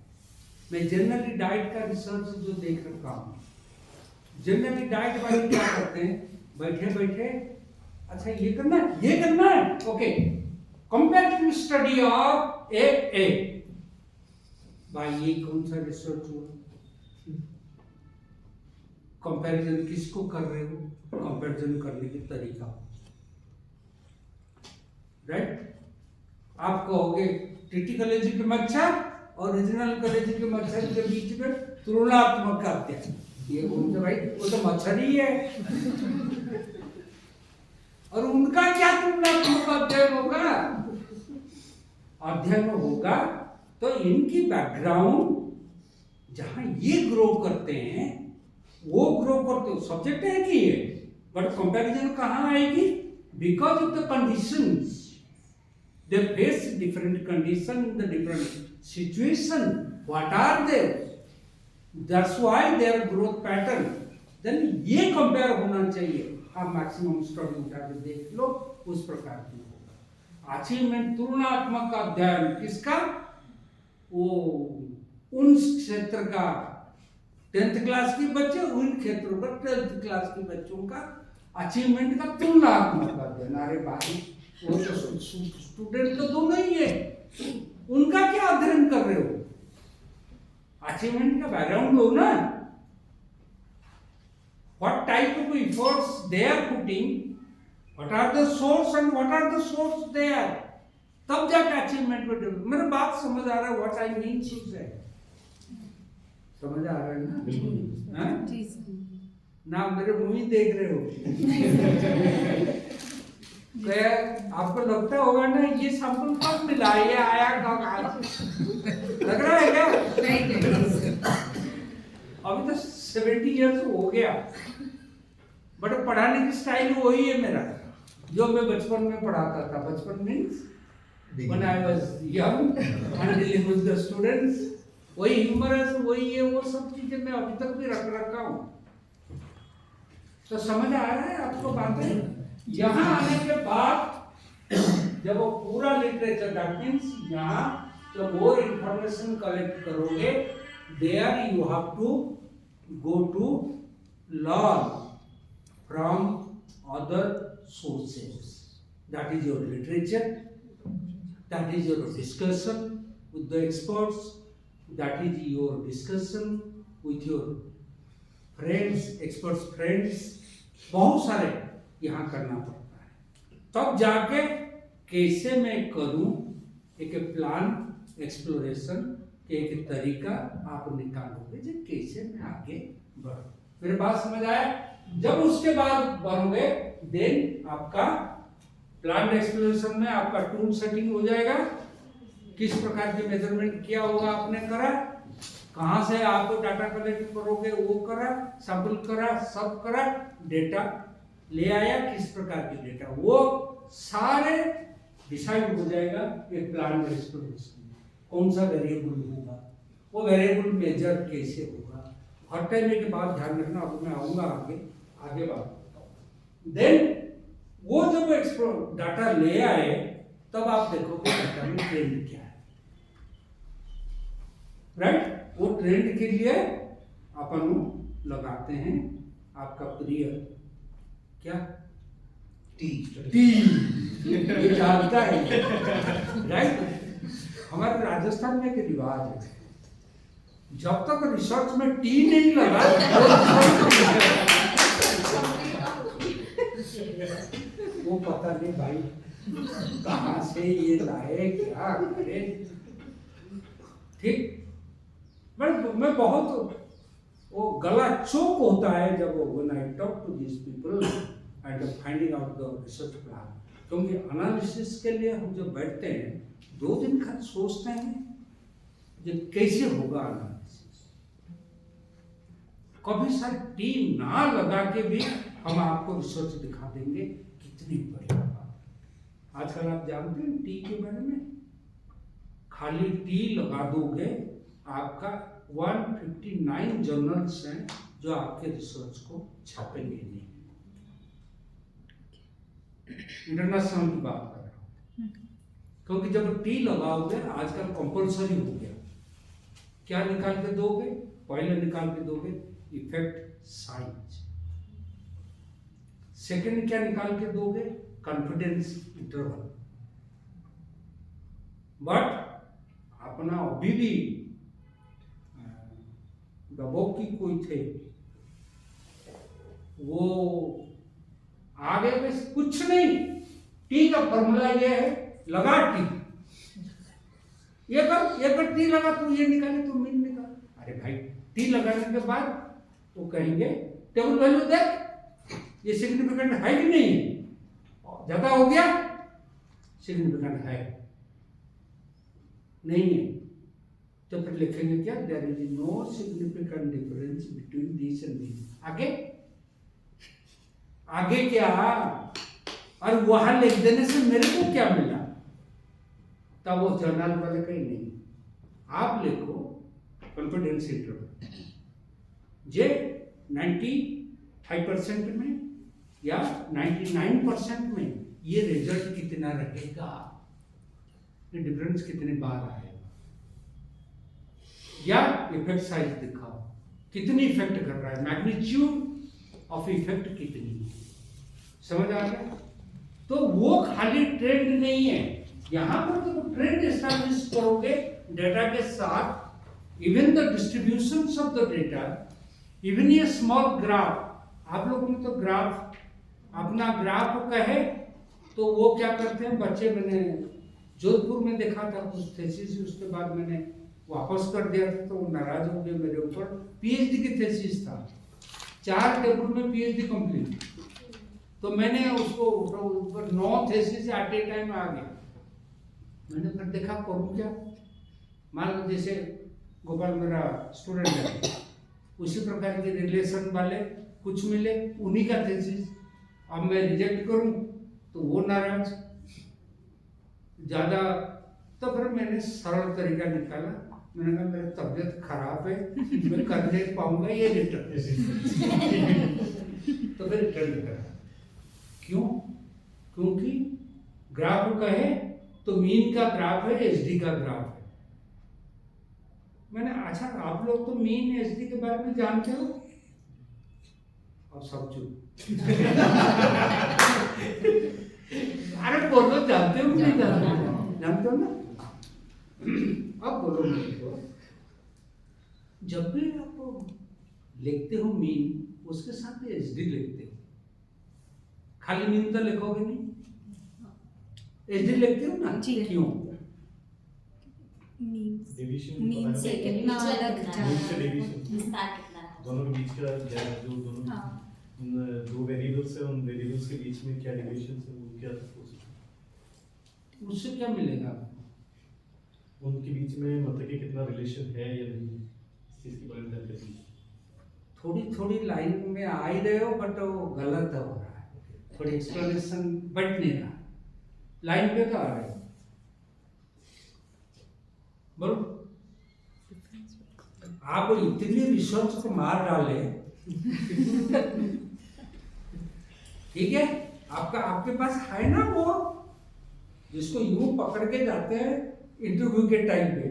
मैं जनरली डाइट का रिसर्च जो देख रखा हूँ, जनरली डाइट वाले क्या करते हैं, बैठे बैठे अच्छा ये करना है, ये करना है, ओके, कंपैरेटिव स्टडी ऑफ ए भाई, ये कौन सा रिसर्च हुआ? कंपैरिजन किसको कर रहे हो? कंपैरिजन करने की तरीका, राइट? आप कहोगे टीटी कलेजी के मच्छर और रीजनल कलेजी के मच्छर के बीच में तुलनात्मक अध्ययन, ये बोलते भाई वो तो मच्छर ही है, और उनका क्या तुलनात्मक अध्ययन होगा? अध्ययन होगा तो इनकी बैकग्राउंड जहां ये ग्रो करते हैं, वो ग्रो करते, सब्जेक्ट है कि ये, बट कंपैरिजन कहां आएगी? Because of the conditions they face, different condition in the different situation, what are they, that's why their growth pattern, then ये कंपेयर होना चाहिए। आप मैक्सिमम स्टडी उठा के देख लो, उस प्रकार की होगा अचीवमेंट। तुलनात्मक अध्ययन किसका? वो उन क्षेत्र का 10th क्लास के बच्चे, उन क्षेत्रों का 12th क्लास के बच्चों का अचीवमेंट का तुलनात्मक अध्ययन। अरे भाई, वो तो स्टूडेंट तो दोनों ही है, उनका क्या अध्ययन कर रहे हो? अचीवमेंट का बैकग्राउंड लो ना, what type of efforts they are putting, what are the source and what are the source there, तब जाके अचीवमेंट पे डेवलप। मेरा बात समझ आ रहा है? व्हाट आई मीन टू से, समझ आ रहा है ना? ना मेरे मुंह ही देख रहे हो क्या? आपको लगता होगा ना ये सैंपल कब मिला, ये आया कब, लग रहा है क्या? नहीं, अभी तो 70 इयर्स हो गया, बट पढ़ाने की स्टाइल वही है मेरा, जो मैं बचपन में पढ़ाता था। बचपन means when I was young and dealing with the students, वही ह्यूमरस, वही है, वो सब चीजें मैं अभी तक भी रखा हूँ। तो समझ आ रहा है आपको बातें? यहाँ आने के बाद जब वो पूरा लिटरेचर, दैट मीन्स यहाँ जब और इंफॉर्मेशन कलेक्ट करोगे, there you have to go to learn from other sources. That is your literature, that is your discussion with the experts, that is your discussion with your friends, experts friends, बहुत सारे यहाँ करना पड़ता है। तब जाके कैसे मैं करूं, एक प्लान, एक्सप्लोरेशन के एक तरीका आप निकालोगे जो कैसे मैं आगे बढ़ूं। मेरे बात समझ आया? जब उसके बाद बढ़ोगे, देन आपका प्लान एक्सप्लोरेशन में आपका टूल सेटिंग हो जाएगा, किस प्रकार की मेजरमेंट किया होगा आपने करा, कहां से आप डाटा कलेक्ट करोगे वो करा, सैंपल करा, सब करा, डेटा ले आया किस प्रकार के डेटा, वो सारे डिसाइड हो जाएगा एक प्लान एक्सप्लोरेशन में कौन सा वेरिएबल होगा, वो वेरिएबल मेजर कैसे होगा, हर टाइम के बाद ध्यान रखना। अब मैं आऊंगा आगे बात। देन वो जब डाटा ले आए तब आप देखोगे डाटा में ट्रेंड क्या है, राइट। वो ट्रेंड के लिए अपन लगाते हैं आपका प्रिय क्या टी ये जानता है, राइट। हमारे राजस्थान में एक रिवाज है, जब तक रिसर्च में टी नहीं लगा वो पता नहीं भाई कहाँ से ये लाए क्या करे, ठीक। मैं बहुत वो गला चौक होता है जब when I talk to this people and finding out the research plan, क्योंकि एनालिसिस के लिए हम जब बैठते हैं 2 दिन का सोचते हैं कि कैसे होगा एनालिसिस। कभी सर टीम ना लगा के भी हम आपको रिसर्च दिखा देंगे, कितनी बढ़िया बात। आजकल आप जानते हैं टी के बारे में, खाली टी लगा दोगे आपका 159 जर्नल्स हैं जो आपके रिसर्च को छापेंगे नहीं। इंटरनेशनल की बात कर रहा हूँ, क्योंकि जब टी लगाओगे आजकल कंपलसरी हो गया, क्या निकाल के दोगे, पहले निकाल के दोगे इफेक्ट साइज, सेकंड क्या निकाल के दोगे कॉन्फिडेंस इंटरवल। बट अपना अभी भी दबोक की कोई थे, वो आगे में कुछ नहीं, टी का फॉर्मूला ये है, लगा टी, ये कर टी लगा तो ये निकाले तो मीन निकाल। अरे भाई टी लगाने के बाद वो कहेंगे टेबल वैल्यू देख, ये सिग्निफिकेंट है कि नहीं, ज्यादा हो गया, सिग्निफिकेंट है नहीं है, तो फिर लिखेंगे क्या, there is no significant difference between this and this. आगे क्या, और वहां लिख देने से मेरे को क्या मिला, तब वो जर्नल वाले कहीं नहीं, आप लिखो कॉन्फिडेंस इंटरवल जे 95% में या 99% में ये रिजल्ट कितना रहेगा, ये डिफरेंस कितने बार आएगा, या इफेक्ट साइज दिखाओ कितनी इफेक्ट कर रहा है, मैग्नीट्यूड ऑफ इफेक्ट कितनी है, समझ आ गया। तो वो खाली ट्रेंड नहीं है, यहां पर तो ट्रेंड एस्टैब्लिश करोगे डेटा के साथ, even the distributions of the data, even ये स्मॉल ग्राफ, आप लोगों ने तो ग्राफ अपना ग्राफ कहे तो वो क्या करते हैं बच्चे, मैंने जोधपुर में देखा था कुछ थेसिस, उसके बाद मैंने वापस कर दिया था तो वो नाराज हो गए मेरे ऊपर। पीएचडी की थेसिस था, 4 टेबल में पीएचडी कंप्लीट, तो मैंने उसको ऊपर 9 थेसिस एट ए टाइम आ गया। मैंने फिर देखा करूँ क्या, मान लो जैसे गोपाल मेरा स्टूडेंट है, उसी प्रकार के रिलेशन वाले कुछ मिले, उन्हीं का थेसिस, अब मैं रिजेक्ट करूं तो वो नाराज ज्यादा, तो फिर मैंने सरल तरीका निकाला, मैंने कहा मेरी तबीयत खराब है, मैं कर नहीं पाऊंगा ये रिटर्न तो फिर रिटर्न करा। क्यों? क्योंकि ग्राफ कहे तो मीन का ग्राफ है, एसडी का ग्राफ है। मैंने अच्छा आप लोग तो मीन एसडी के बारे में जानते हो, अब सब चुप अरे बोलो जानते हो नहीं जानते हो ना, अब बोलो मेरे को, जब भी आप लिखते हो मीन उसके साथ एसडी लिखते हो, खाली मीन तो लिखोगे नहीं, एसडी लिखते हो ना जी, क्यों? मीन से कितना अलग था, दोनों के बीच का गैप, जो दोनों दो वेरिएबल्स है, उन वेरिएबल्स के बीच में क्या रिलेशन है, वो क्या हो सकता है, उससे क्या मिलेगा, उनके बीच में मतलब कि कितना रिलेशन है या नहीं, इस चीज़ की बारे में जानकारी। थोड़ी थोड़ी लाइन में आ ही रहे हो, बट वो गलत हो रहा है। थोड़ी एक्सप्लेनेशन बैठ नहीं रहा, लाइन पे तो आ रहे हो, बोलो। आप इतनी रिसर्च को मार डाले, ठीक है, आपके पास है ना वो जिसको यूं पकड़ के जाते हैं इंटरव्यू के टाइम पे।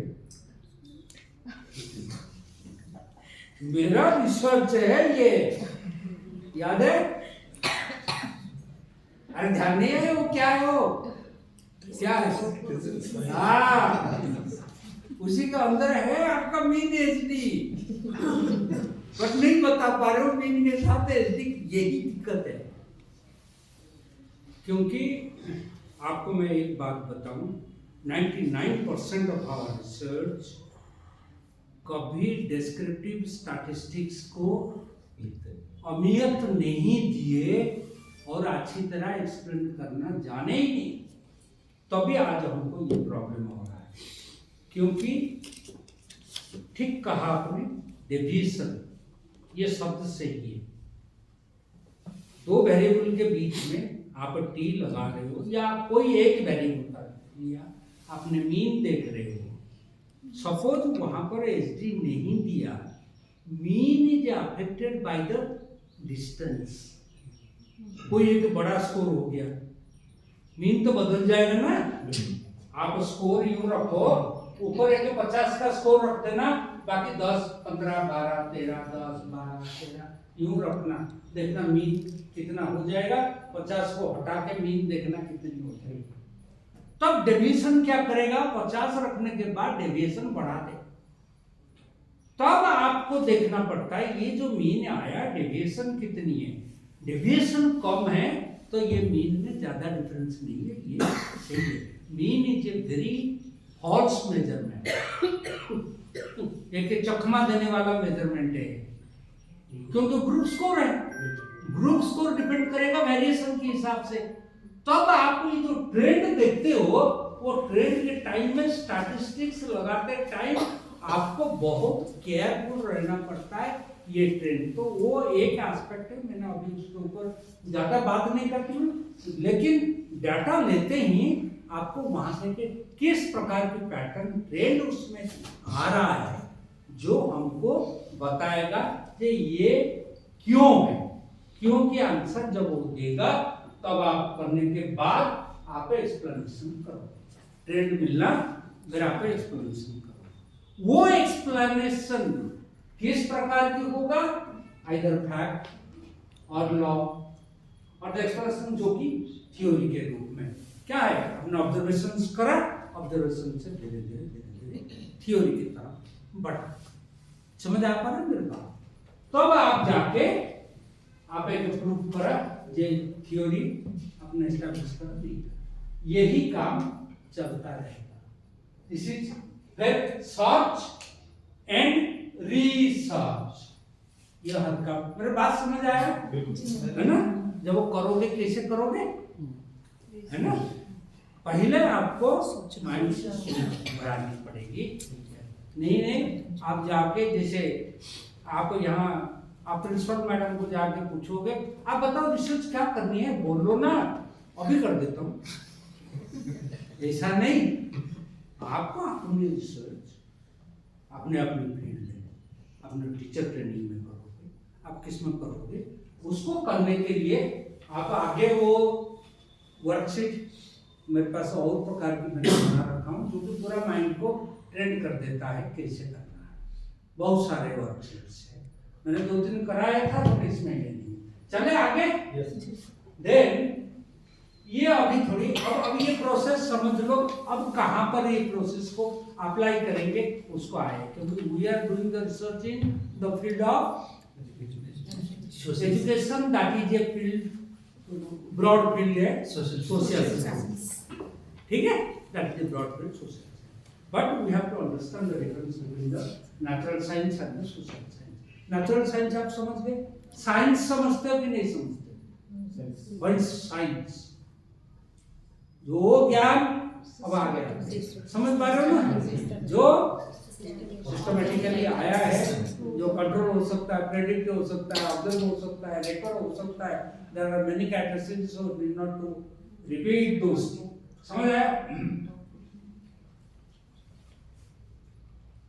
मेरा रिसर्च है ये, याद है? अरे ध्यान नहीं है वो क्या है, वो क्या है? हाँ, उसी का अंदर है आपका मीन एचडी, बट नहीं बता पा रहे हो मीन के साथ एचडी। यही दिक्कत है, क्योंकि आपको मैं एक बात बताऊं, 99% ऑफ आवर रिसर्च कभी डिस्क्रिप्टिव स्टैटिस्टिक्स को अहमियत नहीं दिए और अच्छी तरह एक्सप्लेन करना जाने ही नहीं, तभी आज हमको ये प्रॉब्लम हो रहा है। क्योंकि ठीक कहा आपने, डेविएशन ये शब्द से ही है, दो वेरिएबल के बीच में आप टी लगा रहे हो या कोई एक वेरिएबल का लिया, आपने मीन देख रहे हो, सपोज वहां पर एचडी नहीं दिया, mean is affected by the distance. कोई एक बड़ा स्कोर हो गया, मीन तो बदल जाएगा ना। आप स्कोर यूं रखो, ऊपर एक 50 का स्कोर रख देना, बाकी 10, 15, 12, 13, 10, 12, 13 यूं रखना, देखना मीन कितना हो जाएगा। 50 को हटा के मीन देखना कितनी हो जाएगी। तब डेविएशन क्या करेगा, 50 रखने के बाद डेविएशन बढ़ा दे, तब आपको देखना पड़ता है ये जो मीन आया डेविएशन कितनी है। डेविएशन कम है तो ये मीन में ज्यादा डिफरेंस नहीं है, ये सही है। Mean is a very false measurement, एक चकमा देने वाला मेजरमेंट है, क्योंकि ग्रुप स्कोर है, ग्रुप स्कोर डिपेंड करेगा वेरिएशन के हिसाब से। तब आप ये जो ट्रेंड देखते हो, वो ट्रेंड के टाइम में स्टैटिस्टिक्स लगाते टाइम आपको बहुत केयरफुल रहना पड़ता है। ये ट्रेंड तो वो एक एस्पेक्ट है, मैंने अभी उसके ऊपर ज्यादा बात नहीं करती हूँ, लेकिन डाटा लेते ही आपको वहां से कि किस प्रकार की पैटर्न ट्रेंड उसमें आ रहा है, जो हमको बताएगा कि ये क्यों है। क्यों की आंसर जब वो देगा, तब आप करने के बाद आप एक्सप्लेनेशन करो, ट्रेंड मिलना फिर आप एक्सप्लेनेशन करो। वो एक्सप्लेनेशन किस प्रकार की होगा, आइदर फैक्ट और लॉ, और एक्सप्लेनेशन जो कि थ्योरी के रूप में क्या है, अपने ऑब्जर्वेशंस करा, ऑब्जर्वेशन से धीरे धीरे थ्योरी की तरफ बढ़ा। समझ आ पा रहा है मेरे बात? तब आप जाके आप एक प्रूफ करा, ये थ्योरी अपने एस्टैब्लिश कर दी, यही काम चलता रहेगा। दिस इज फिर सर्च एंड रिसर्च, यह हर काम। मेरे बात समझ आया है ना? जब वो करोगे कैसे करोगे, है ना? पहले आपको माइंड से बनानी पड़ेगी। नहीं आप जाके, जैसे आप यहाँ आप प्रिंसिपल मैडम को जाके पूछोगे, आप बताओ रिसर्च क्या करनी है, बोलो ना, अभी कर देता हूँ। ऐसा नहीं, आपको अपनी रिसर्च अपने फील्ड में, अपने टीचर ट्रेनिंग में करोगे, आप किस में करोगे, उसको करने के लिए आप आगे वो वर्कशीट मेरे पास और प्रकार की मैंने बना रखा हूँ, जो कि पूरा माइंड को ट्रेन कर देता है कैसे करना है। बहुत सारे वर्कशीट्स है, मैंने 2 दिन कराया था, तो इसमें ये नहीं। चले आगे। देन ये अभी थोड़ी अब ये प्रोसेस समझ लो, अब कहाँ पर ये प्रोसेस को अप्लाई करेंगे उसको आए, क्योंकि we are doing the research in the field of education, that is a field, broad field है सोशल साइंस, ठीक है, that is a broad field social science, but we have to understand the difference between the natural science and the social science. Natural science आप समझ गए, साइंस समझते हो कि नहीं समझते? What is science? जो ज्ञान अब आ गया, समझ पा रहे हो ना, जो सिस्टमेटिकली आया है, जो कंट्रोल हो सकता है, प्रेडिक्ट हो सकता है, ऑब्जर्व हो सकता है, रेफर हो सकता है. There are many characteristics, so we not to repeat those. समझ आया?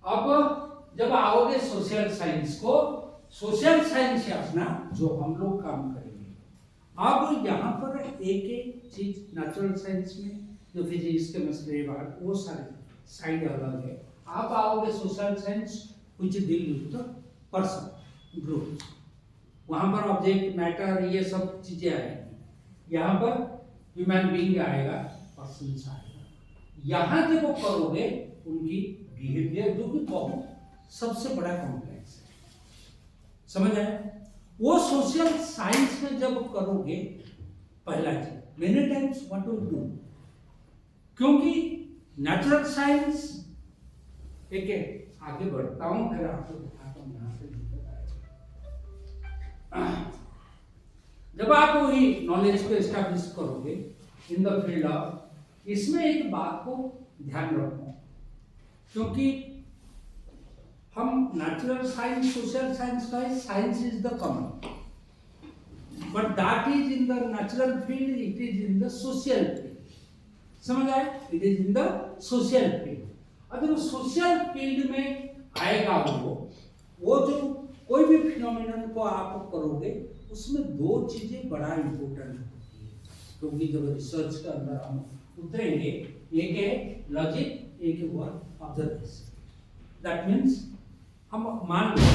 अब जब आओगे सोशल साइंस को, सोशल साइंस से अपना जो हम लोग काम करेंगे. अब यहाँ पर एक एक चीज नेचुरल साइंस में जो फिजिक्स केमिस्ट्री वो सारे साइड अलग है. आप आओगे सोशल साइंस कुछ deal with the person group, वहां पर ऑब्जेक्ट मैटर ये सब चीजें आएगी. यहाँ पर ह्यूमन बीइंग आएगा, पर्सन आएगा. यहाँ जब वो करोगे उनकी बिहेवियर जो कि बहुत सबसे बड़ा कॉम्प्लेक्स है. समझ आए? वो सोशल साइंस में जब करोगे, पहला चीज many times what to do, क्योंकि नेचुरल साइंस एक है. आगे बढ़ता हूं, फिर आपको दिखाता हूं यहां से दिक्कत आएगी. जब आप वही नॉलेज को एस्टैब्लिश करोगे इन द फील्ड ऑफ, इसमें एक बात को ध्यान रखो, क्योंकि हम नेचुरल साइंस सोशल साइंस का है, science is the common, but that is in the natural field, it is in the social field. समझ आए? It is in the social field. अगर सोशल फील्ड में आएगा वो जो कोई भी फिनोमिनन को आप करोगे, उसमें दो चीजें बड़ा इंपॉर्टेंट होती है, क्योंकि जब रिसर्च के अंदर हम उतरेंगे, एक है लॉजिक, एक है वर्क ऑब्जर्वेशन. दैट मीन्स हम मान लो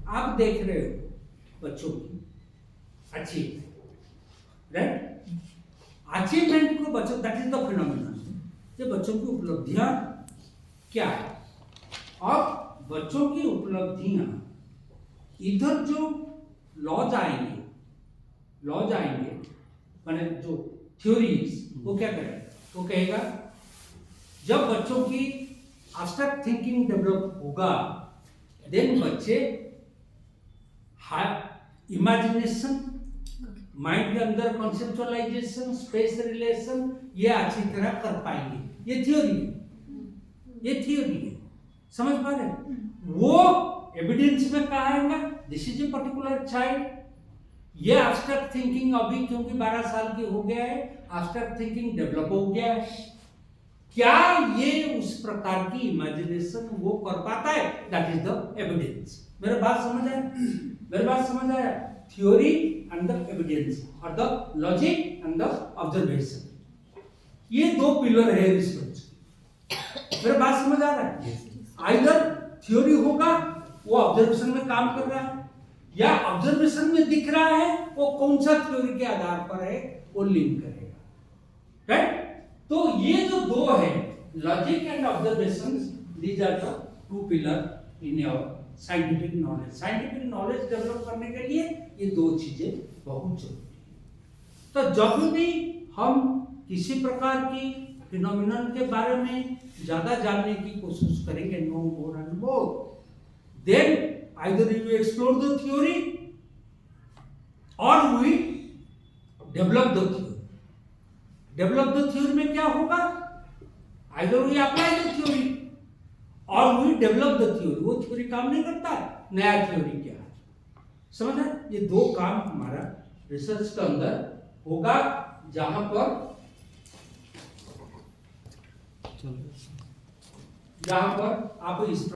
आप देख रहे हो बच्चों की अचीवमेंट, राइट? अचीवमेंट को बच्चों, दैट इज द फिनोमिनन. ये बच्चों की उपलब्धियां क्या है, और बच्चों की उपलब्धियां इधर जो लॉज आएंगे माने जो थ्योरीज, वो क्या करेगा? वो कहेगा जब बच्चों की एब्स्ट्रैक्ट थिंकिंग डेवलप होगा, देन बच्चे इमेजिनेशन, माइंड के अंदर कॉन्सेप्चुअलाइजेशन, स्पेस रिलेशन ये अच्छी तरह कर पाएंगे. ये थ्योरी है. समझ पा रहे? वो एविडेंस में कहा आएगा, this is a particular child, ये एब्स्ट्रैक्ट थिंकिंग अभी क्योंकि 12 साल की हो गया है, एब्स्ट्रैक्ट थिंकिंग डेवलप हो गया है, क्या ये उस प्रकार की इमेजिनेशन वो कर पाता है? That is the evidence. मेरे बात समझ आया? थ्योरी एंड द एविडेंस, और the logic and the observation, ये दो पिलर है रिसर्च. मेरे बात समझ आ रहा है? आइदर थ्योरी होगा, वो ऑब्जर्वेशन में काम कर रहा है, या ऑब्जर्वेशन में दिख रहा है, वो कौन सा थ्योरी के आधार पर है, वो लिंक करेगा. राइट? तो ये जो दो है, logic and observation, these are the two pillar in your scientific knowledge. Scientific knowledge develop करने के लिए ये दो चीजें बहुत जरूरी है. तो जब भी हम किसी प्रकार की फिनोमिनन के बारे में ज्यादा जानने की कोशिश करेंगे, know more and more, then either you explore the theory or we develop the theory. Develop the theory में क्या होगा? Either we apply the theory or we develop the theory. वो थ्योरी काम नहीं करता है, नया थ्योरी क्या है? समझ है? ये दो काम हमारा रिसर्च के अंदर होगा, जहां पर आप इस